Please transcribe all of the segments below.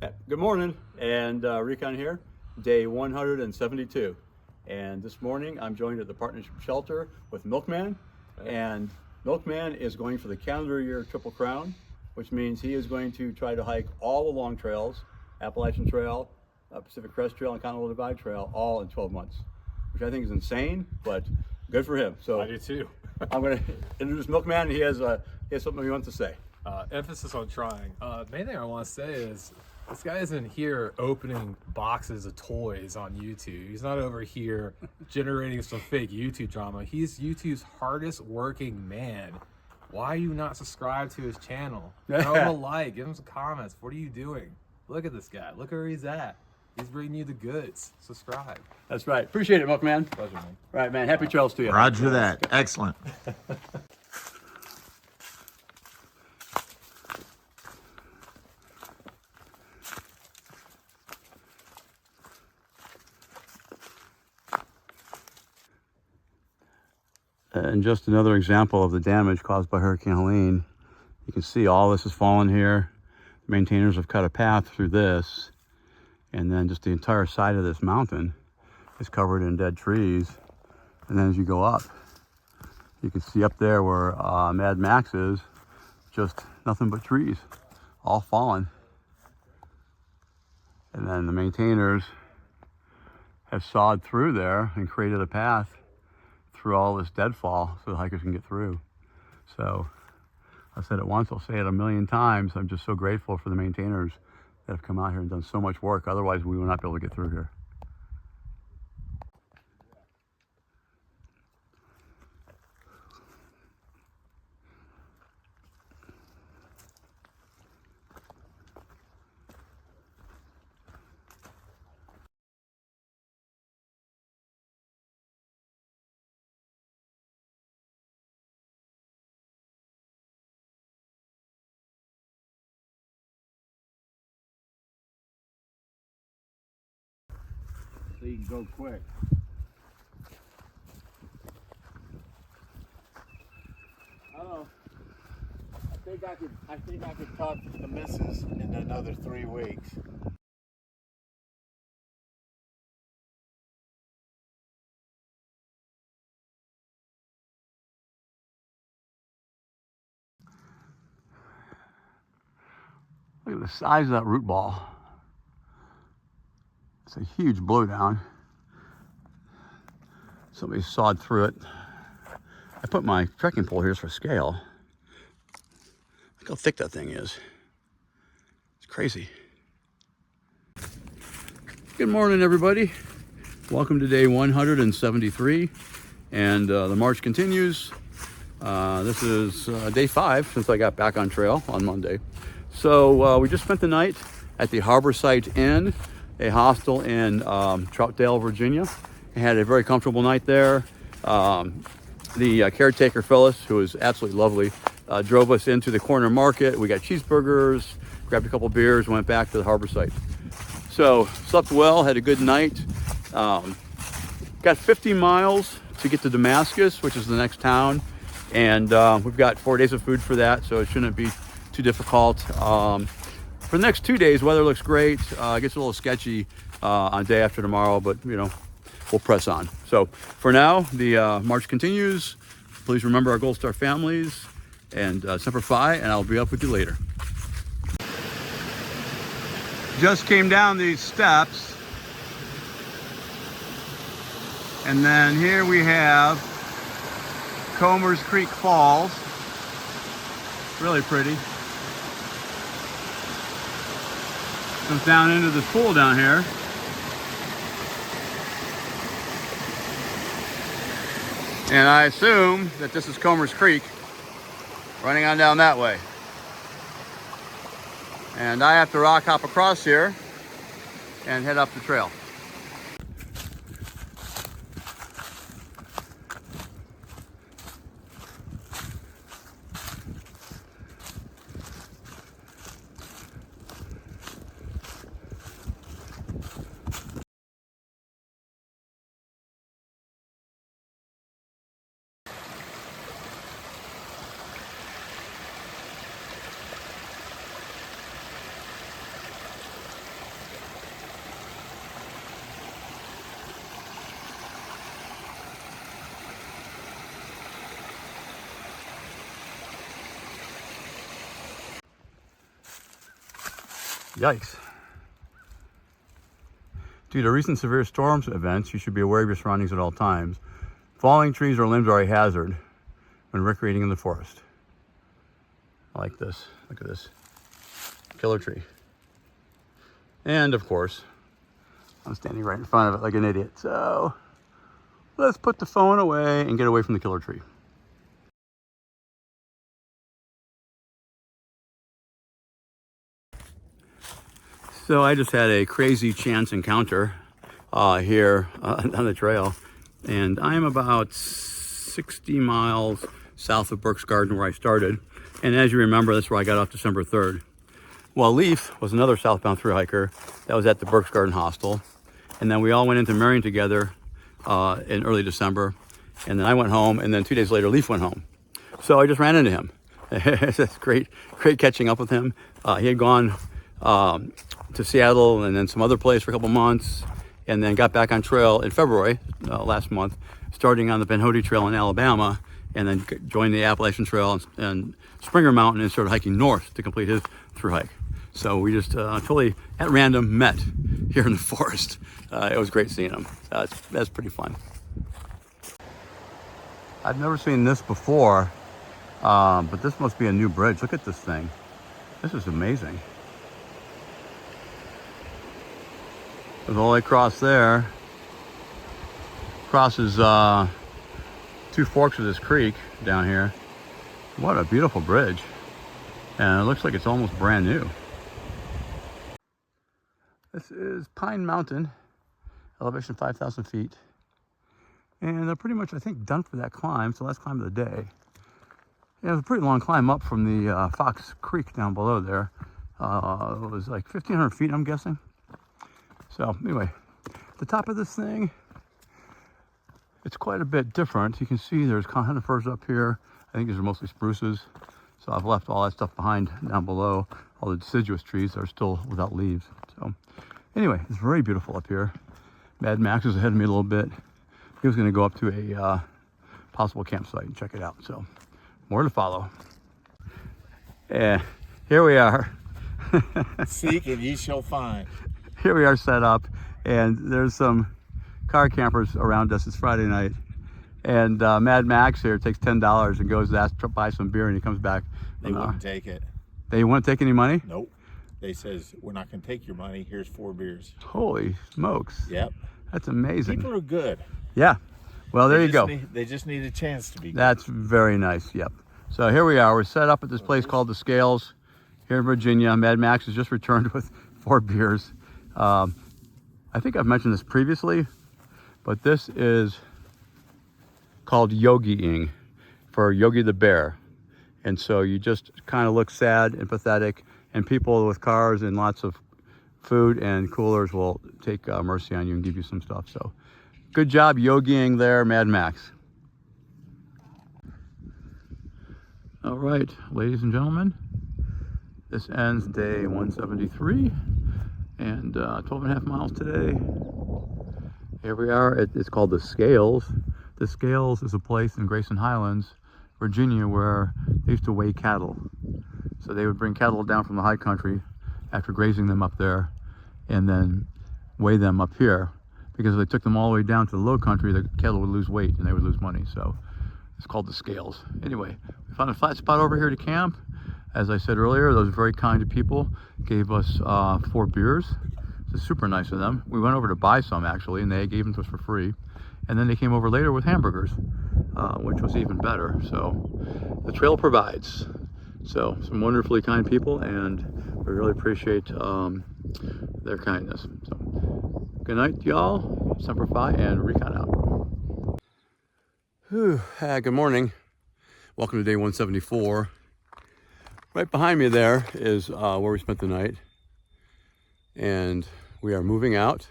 Good morning, and Recon here, day 172. And this morning I'm joined at the partnership shelter with Milkman, and Milkman is going for the calendar year Triple Crown, which means he is going to try to hike all the long trails, Appalachian Trail, Pacific Crest Trail, and Continental Divide Trail, all in 12 months, which I think is insane, but good for him. So I do too. I'm going to introduce Milkman. He has something he wants to say. Emphasis on trying. Main thing I want to say is this guy isn't here opening boxes of toys on YouTube. He's not over here generating some fake YouTube drama. He's YouTube's hardest working man. Why are you not subscribed to his channel? Throw him a like, give him some comments. What are you doing? Look at this guy. Look where he's at. He's bringing you the goods. Subscribe. That's right. Appreciate it, Milkman. Pleasure, man. All right, man. Happy trails to you. Roger that. Excellent. And just another example of the damage caused by Hurricane Helene. You can see all this has fallen here. The maintainers have cut a path through this, and then just the entire side of this mountain is covered in dead trees. And then as you go up, you can see up there where Mad Max is, just nothing but trees, all fallen. And then the maintainers have sawed through there and created a path through all this deadfall so the hikers can get through. So I said it once, I'll say it a million times. I'm just so grateful for the maintainers that have come out here and done so much work. Otherwise, we would not be able to get through here. So you can go quick. I don't know. I think I could talk to the missus in another 3 weeks. Look at the size of that root ball. It's a huge blowdown. Somebody sawed through it. I put my trekking pole here for scale. Look how thick that thing is. It's crazy. Good morning, everybody. Welcome to day 173, and the march continues. This is day 5 since I got back on trail on Monday. So we just spent the night at the Harborside Inn, a hostel in Troutdale, Virginia. I had a very comfortable night there. The caretaker, Phyllis, who was absolutely lovely, drove us into the corner market. We got cheeseburgers, grabbed a couple beers, went back to the Harborside. So slept well, had a good night. Got 50 miles to get to Damascus, which is the next town. And we've got 4 days of food for that, so it shouldn't be too difficult. For the next 2 days, weather looks great. It gets a little sketchy on day after tomorrow, but you know, we'll press on. So for now, the march continues. Please remember our Gold Star families, and Semper Fi, and I'll be up with you later. Just came down these steps, and then here we have Comer's Creek Falls. Really pretty. Comes down into this pool down here. And I assume that this is Comer's Creek running on down that way. And I have to rock hop across here and head up the trail. Yikes. Due to recent severe storms events, you should be aware of your surroundings at all times. Falling trees or limbs are a hazard when recreating in the forest. I like this. Look at this. Killer tree. And of course, I'm standing right in front of it like an idiot. So let's put the phone away and get away from the killer tree. So I just had a crazy chance encounter here on the trail, and I'm about 60 miles south of Burke's Garden where I started. And as you remember, that's where I got off December 3rd. Well, Leaf was another southbound thru hiker that was at the Burke's Garden Hostel. And then we all went into Marion together in early December. And then I went home, and then 2 days later, Leaf went home. So I just ran into him. It's great catching up with him. He had gone to Seattle and then some other place for a couple months, and then got back on trail in February last month, starting on the Benhody Trail in Alabama, and then joined the Appalachian Trail and Springer Mountain and started hiking north to complete his thru hike. So we just totally at random met here in the forest. It was great seeing him. That's pretty fun. I've never seen this before, but this must be a new bridge. Look at this thing. This is amazing. Goes all the way across there. Crosses 2 forks of this creek down here. What a beautiful bridge. And it looks like it's almost brand new. This is Pine Mountain, elevation 5,000 feet. And they're pretty much, I think, done for that climb. It's the last climb of the day. Yeah, it was a pretty long climb up from the Fox Creek down below there. It was like 1,500 feet, I'm guessing. So anyway, the top of this thing, it's quite a bit different. You can see there's conifers up here. I think these are mostly spruces. So I've left all that stuff behind down below, all the deciduous trees that are still without leaves. So anyway, it's very beautiful up here. Mad Max is ahead of me a little bit. He was going to go up to a possible campsite and check it out. So more to follow. And here we are. Seek and ye shall find. Here we are set up, and there's some car campers around us. It's Friday night, and Mad Max here takes $10 and goes to ask to buy some beer, and he comes back. They wouldn't take it. They wouldn't take any money? Nope. They says, we're not going to take your money. Here's 4 beers. Holy smokes. Yep. That's amazing. People are good. Yeah. Well, there you go. They just need a chance to be good. That's very nice. Yep. So here we are. We're set up at this place called The Scales here in Virginia. Mad Max has just returned with 4 beers. I think I've mentioned this previously, but this is called yogiing for Yogi the Bear. And so you just kind of look sad and pathetic, and people with cars and lots of food and coolers will take mercy on you and give you some stuff. So good job yogiing there, Mad Max. All right, ladies and gentlemen, this ends day 173 and 12.5 miles today. Here we are. It's called The Scales. The Scales is a place in Grayson, Highlands, Virginia, where they used to weigh cattle. So they would bring cattle down from the high country after grazing them up there and then weigh them up here, because if they took them all the way down to the low country, the cattle would lose weight and they would lose money. So it's called The Scales. Anyway, we found a flat spot over here to camp. As I said earlier, those very kind people gave us 4 beers. It's super nice of them. We went over to buy some actually, and they gave them to us for free. And then they came over later with hamburgers, which was even better. So the trail provides. So some wonderfully kind people, and we really appreciate their kindness. So good night, y'all. Semper Fi and Recon out. Good morning. Welcome to day 174. Right behind me there is where we spent the night, and we are moving out.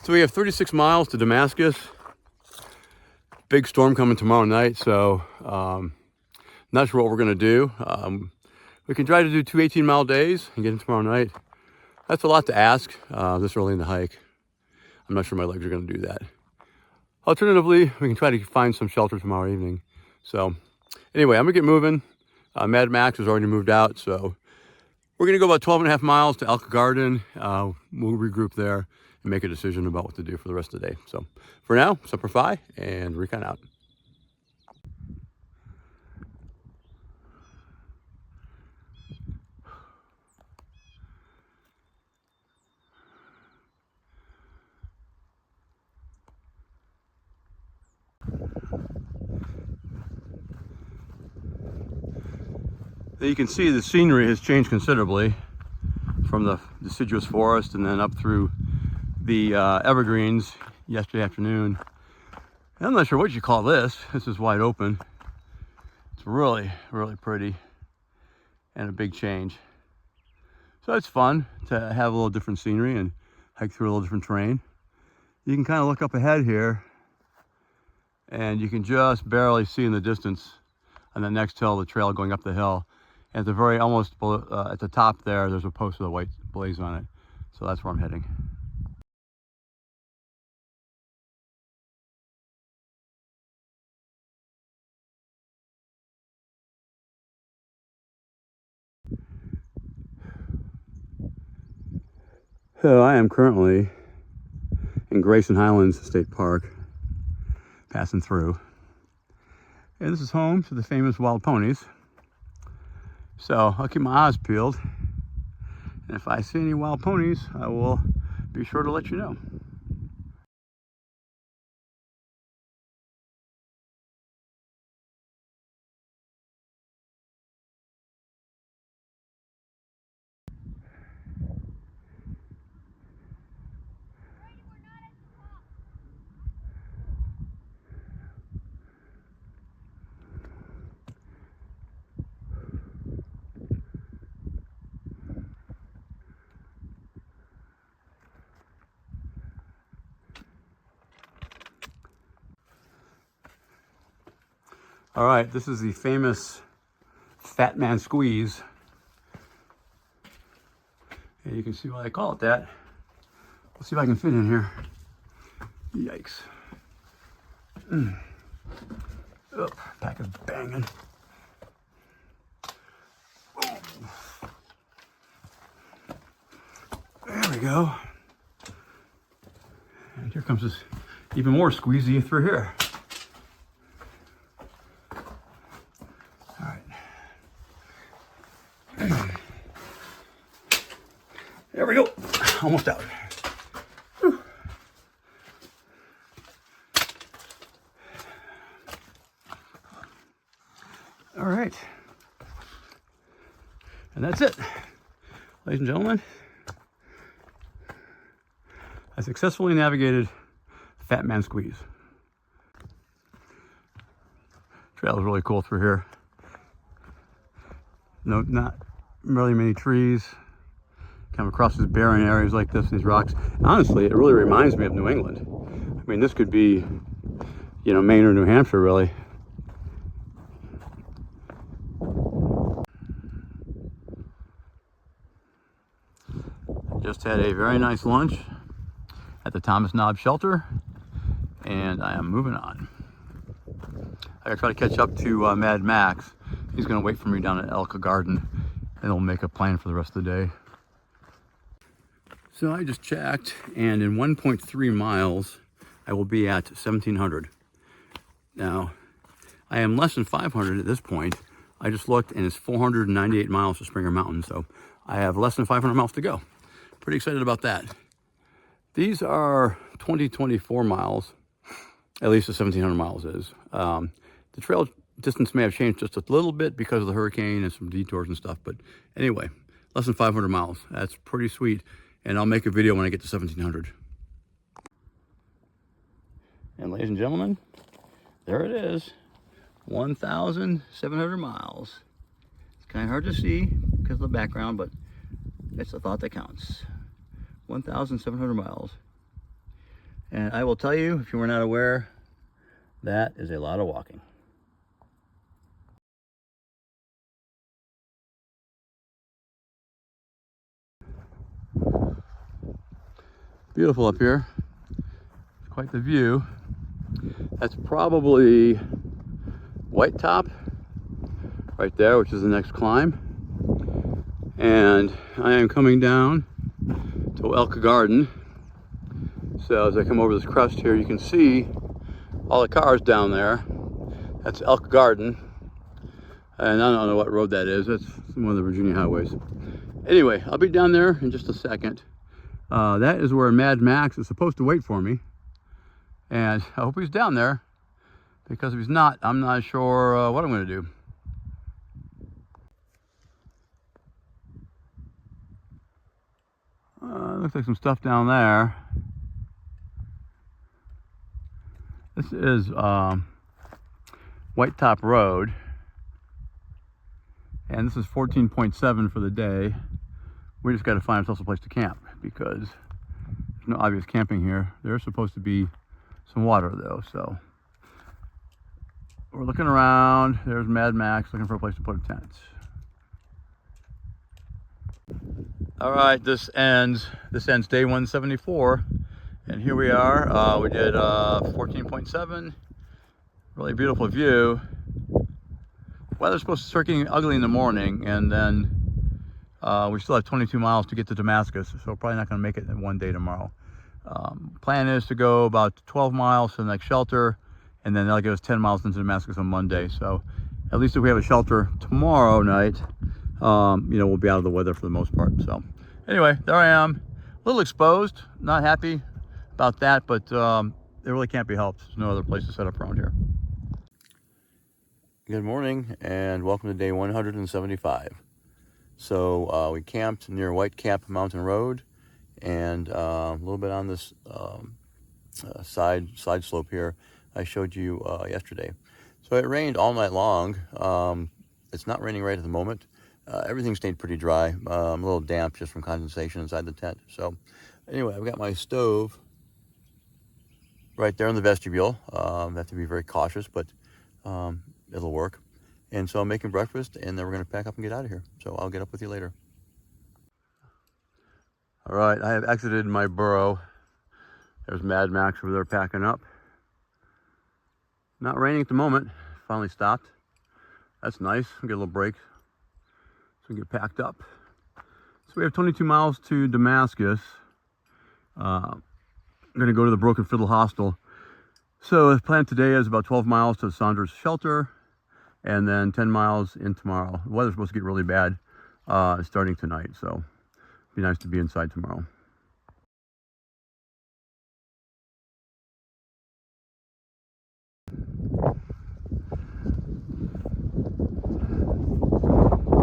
So we have 36 miles to Damascus. Big storm coming tomorrow night, so not sure what we're gonna do. We can try to do 2 18-mile days and get in tomorrow night. That's a lot to ask this early in the hike. I'm not sure my legs are gonna do that. Alternatively, we can try to find some shelter tomorrow evening. So anyway, I'm gonna get moving. Mad Max has already moved out, so We're going to go about 12.5 miles to Elk Garden. We'll regroup there and make a decision about what to do for the rest of the day. So for now, Semper Fi and Recon out. You can see the scenery has changed considerably from the deciduous forest and then up through the evergreens yesterday afternoon. I'm not sure what you call this. This is wide open. It's really, really pretty and a big change. So it's fun to have a little different scenery and hike through a little different terrain. You can kind of look up ahead here and you can just barely see in the distance on the next hill, the trail going up the hill. At the very almost at the top there's a post with a white blaze on it. So that's where I'm heading. So I am currently in Grayson Highlands State Park, passing through. And this is home to the famous wild ponies. So I'll keep my eyes peeled. And if I see any wild ponies, I will be sure to let you know. All right, this is the famous Fat Man Squeeze. And you can see why I call it that. Let's see if I can fit in here. Yikes. Oh, pack is banging. Oh. There we go. And here comes this even more squeezy through here. There we go, almost out. Whew. All right, and that's it, ladies and gentlemen. I successfully navigated Fat Man Squeeze. Trail is really cool through here. No, not really many trees. Come across these barren areas like this, these rocks. Honestly, it really reminds me of New England. I mean, this could be, you know, Maine or New Hampshire, really. Just had a very nice lunch at the Thomas Knob Shelter, and I am moving on. I gotta try to catch up to Mad Max. He's gonna wait for me down at Elk Garden, and we'll make a plan for the rest of the day. So I just checked, and in 1.3 miles, I will be at 1,700. Now, I am less than 500 at this point. I just looked, and it's 498 miles to Springer Mountain, so I have less than 500 miles to go. Pretty excited about that. These are 24 miles, at least the 1,700 miles is. The trail distance may have changed just a little bit because of the hurricane and some detours and stuff, but anyway, less than 500 miles. That's pretty sweet. And I'll make a video when I get to 1,700. And ladies and gentlemen, there it is, 1,700 miles. It's kind of hard to see because of the background, but it's the thought that counts. 1,700 miles. And I will tell you, if you were not aware, that is a lot of walking. Beautiful up here. It's quite the view. That's probably White Top right there, which is the next climb. and I am coming down to Elk Garden. So as I come over this crest here, you can see all the cars down there. That's Elk Garden, and I don't know what road that is. That's one of the Virginia highways. Anyway, I'll be down there in just a second. That is where Mad Max is supposed to wait for me, and I hope he's down there, because if he's not, I'm not sure what I'm going to do. Looks like some stuff down there. This is White Top Road, and this is 14.7 for the day. We just got to find ourselves a place to camp, because there's no obvious camping here. There's supposed to be some water though, so we're looking around. There's Mad Max looking for a place to put a tent. All right, this ends day 174, and here we are. We did 14.7. Really beautiful view. Weather's supposed to start getting ugly in the morning, and then we still have 22 miles to get to Damascus, so probably not going to make it in one day tomorrow. Plan is to go about 12 miles to the next shelter, and then that'll give us 10 miles into Damascus on Monday. So at least if we have a shelter tomorrow night, you know, we'll be out of the weather for the most part. So anyway, there I am, a little exposed, not happy about that, but it really can't be helped. There's no other place to set up around here. Good morning and welcome to day 175. So we camped near White Cap Mountain Road, and a little bit on this side slope here I showed you yesterday. So it rained all night long. It's not raining right at the moment. Everything stayed pretty dry, a little damp just from condensation inside the tent. So anyway, I've got my stove right there in the vestibule. I have to be very cautious, but it'll work. And so I'm making breakfast, and then we're going to pack up and get out of here. So I'll get up with you later. All right, I have exited my burrow. There's Mad Max over there packing up. Not raining at the moment. Finally stopped. That's nice. We'll get a little break so we get packed up. So we have 22 miles to Damascus. I'm going to go to the Broken Fiddle Hostel. So the plan today is about 12 miles to the Saunders shelter, and then 10 miles in tomorrow. The weather's supposed to get really bad starting tonight, so it'd be nice to be inside tomorrow.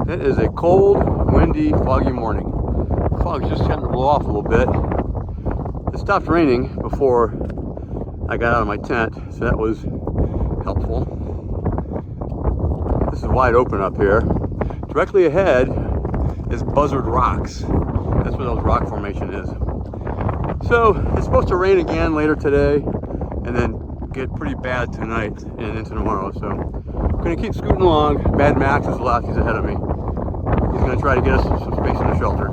It is a cold, windy, foggy morning. The fog's just starting to blow off a little bit. It stopped raining before I got out of my tent, so that was helpful. This is wide open up here. Directly ahead is Buzzard Rocks. That's where those rock formation is. So it's supposed to rain again later today, and then get pretty bad tonight and into tomorrow. So I'm gonna keep scooting along. Mad Max is left, he's ahead of me. He's gonna try to get us some space in the shelter.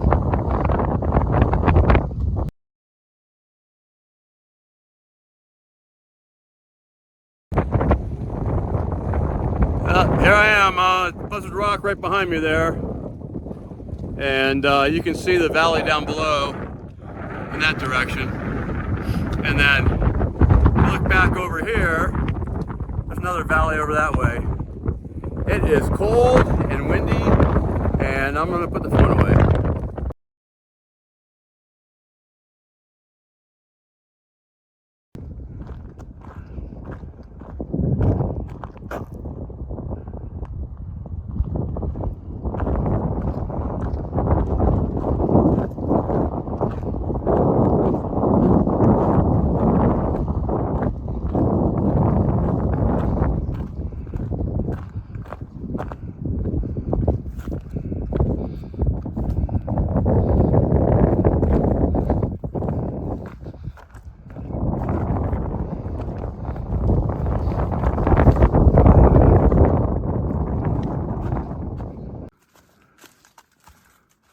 Here I am, Buzzard Rock right behind me there. And you can see the valley down below in that direction. And then look back over here, there's another valley over that way. It is cold and windy, and I'm gonna put the phone away.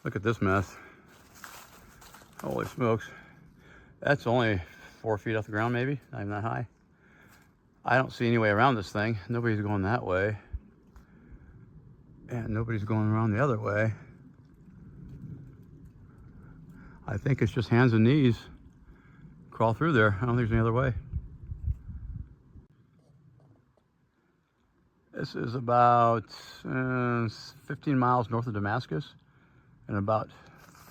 Look at this mess. Holy smokes. That's only 4 feet off the ground, maybe, not even that high. I don't see any way around this thing. Nobody's going that way. And nobody's going around the other way. I think it's just hands and knees. Crawl through there. I don't think there's any other way. This is about 15 miles north of Damascus and about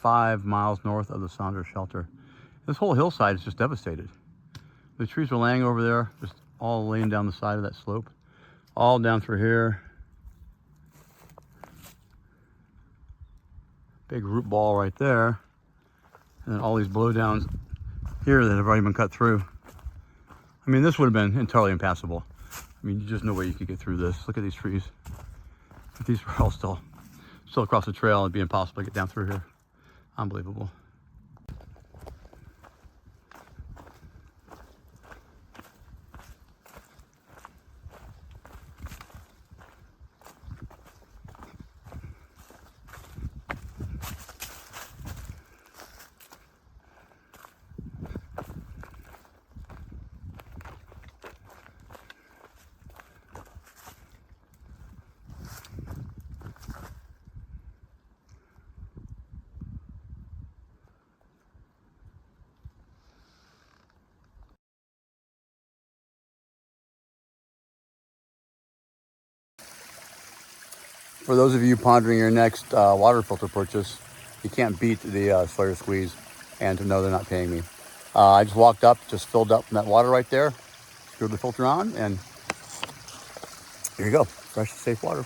5 miles north of the Saunders shelter. This whole hillside is just devastated. The trees are laying over there, just all laying down the side of that slope, all down through here. Big root ball right there. And then all these blowdowns here that have already been cut through. I mean, this would have been entirely impassable. I mean, just no way you could get through this. Look at these trees. If these were all still across the trail, it'd be impossible to get down through here. Unbelievable. For those of you pondering your next water filter purchase, you can't beat the Sawyer squeeze, and to know they're not paying me. I just walked up, just filled up that water right there, screwed the filter on, and here you go, fresh, safe water.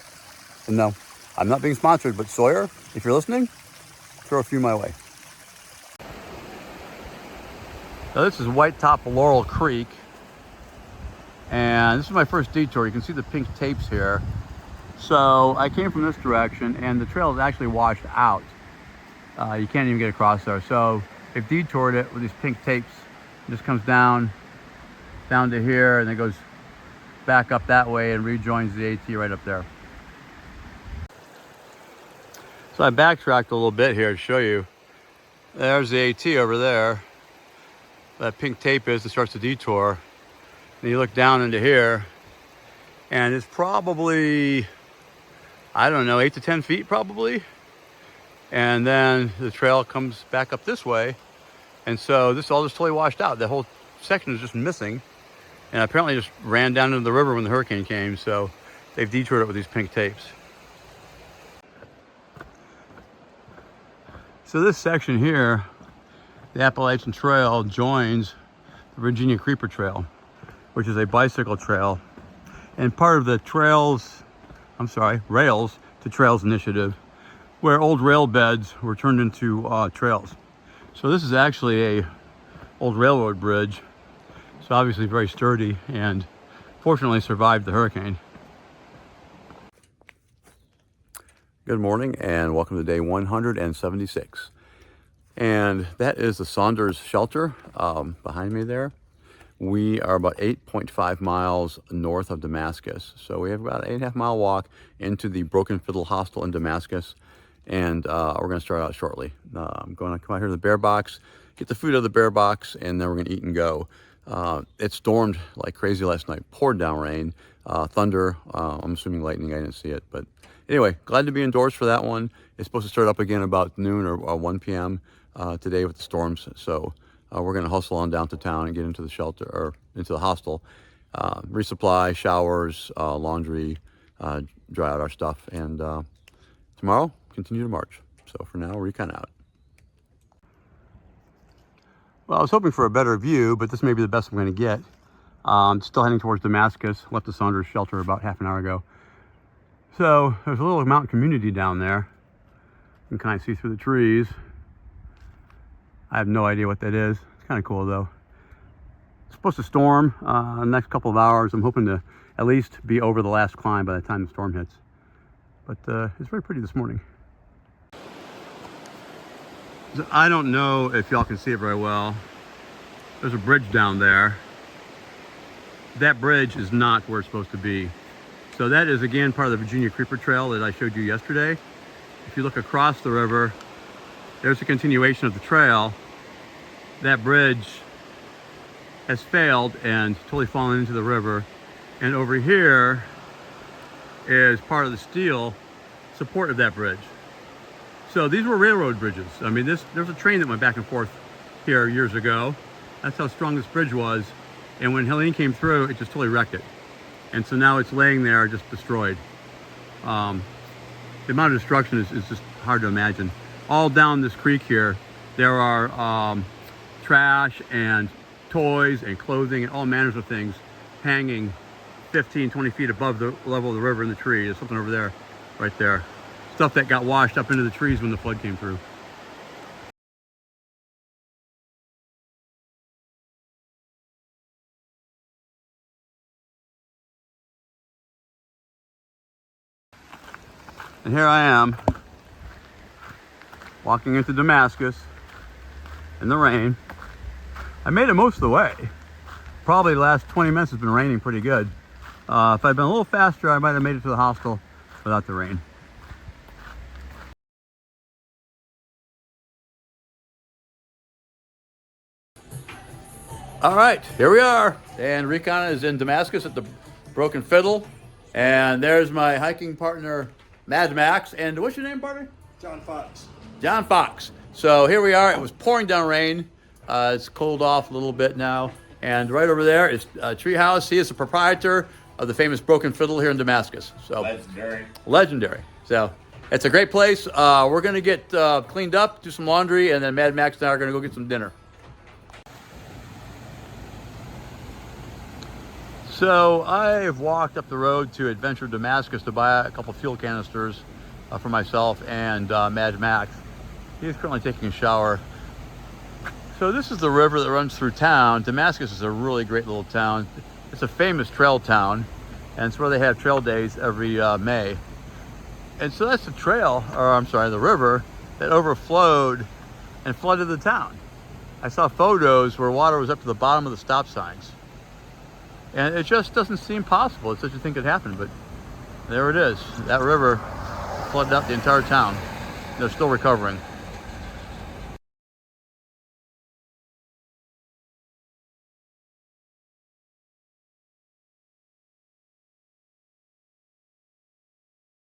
And no, I'm not being sponsored, but Sawyer, if you're listening, throw a few my way. Now this is White Top Laurel Creek, and this is my first detour. You can see the pink tapes here. So I came from this direction, and the trail is actually washed out. You can't even get across there. So they've detoured it with these pink tapes. It just comes down to here, and then goes back up that way and rejoins the AT right up there. So I backtracked a little bit here to show you. There's the AT over there. That pink tape is that starts the detour. And you look down into here, and it's probably, I don't know, 8 to 10 feet probably. And then the trail comes back up this way. And so this all just totally washed out. The whole section is just missing. And apparently just ran down into the river when the hurricane came. So they've detoured it with these pink tapes. So this section here, the Appalachian Trail joins the Virginia Creeper Trail, which is a bicycle trail. And part of the Rails to Trails initiative, where old rail beds were turned into trails. So this is actually a old railroad bridge. It's obviously very sturdy and fortunately survived the hurricane. Good morning and welcome to day 176. And that is the Saunders shelter behind me there. We are about 8.5 miles north of Damascus. So we have about an 8.5 mile walk into the Broken Fiddle hostel in Damascus. And we're going to start out shortly. I'm going to come out here to the bear box, get the food out of the bear box, and then we're going to eat and go. It stormed like crazy last night, poured down rain, thunder, I'm assuming lightning, I didn't see it. But anyway, glad to be indoors for that one. It's supposed to start up again about noon or 1 p.m. Today with the storms. So we're going to hustle on down to town and get into the shelter, or into the hostel, resupply, showers, laundry, dry out our stuff, and tomorrow continue to march. So for now, Recon out. Well, I was hoping for a better view, but this may be the best I'm going to get. I'm still heading towards Damascus. Left the Saunders shelter about half an hour ago. So there's a little mountain community down there. You can kind of see through the trees. I have no idea what that is. It's kind of cool though. It's supposed to storm the next couple of hours. I'm hoping to at least be over the last climb by the time the storm hits. But it's very pretty this morning. I don't know if y'all can see it very well. There's a bridge down there. That bridge is not where it's supposed to be. So that is again part of the Virginia Creeper Trail that I showed you yesterday. If you look across the river, there's a continuation of the trail. That bridge has failed and totally fallen into the river. And over here is part of the steel support of that bridge. So these were railroad bridges. I mean, there's a train that went back and forth here years ago. That's how strong this bridge was. And when Helene came through, it just totally wrecked it. And so now it's laying there just destroyed. The amount of destruction is just hard to imagine. All down this creek here, there are trash and toys and clothing and all manners of things hanging 15, 20 feet above the level of the river in the tree. There's something over there, right there. Stuff that got washed up into the trees when the flood came through. And here I am, walking into Damascus in the rain. I made it most of the way. Probably the last 20 minutes has been raining pretty good. If I'd been a little faster, I might have made it to the hostel without the rain. All right, here we are. And Recon is in Damascus at the Broken Fiddle. And there's my hiking partner, Mad Max. And what's your name, partner? John Fox. John Fox. So here we are. It was pouring down rain. It's cooled off a little bit now. And right over there is Treehouse. He is the proprietor of the famous Broken Fiddle here in Damascus. So Legendary. legendary. So it's a great place. We're going to get cleaned up, do some laundry, and then Mad Max and I are going to go get some dinner. So I've walked up the road to Adventure Damascus to buy a couple fuel canisters for myself and Mad Max. He's currently taking a shower. So this is the river that runs through town. Damascus is a really great little town. It's a famous trail town, and it's where they have trail days every May. And so that's the trail, or I'm sorry, the river that overflowed and flooded the town. I saw photos where water was up to the bottom of the stop signs. And it just doesn't seem possible that such a thing could happen, but there it is. That river flooded out the entire town. They're still recovering.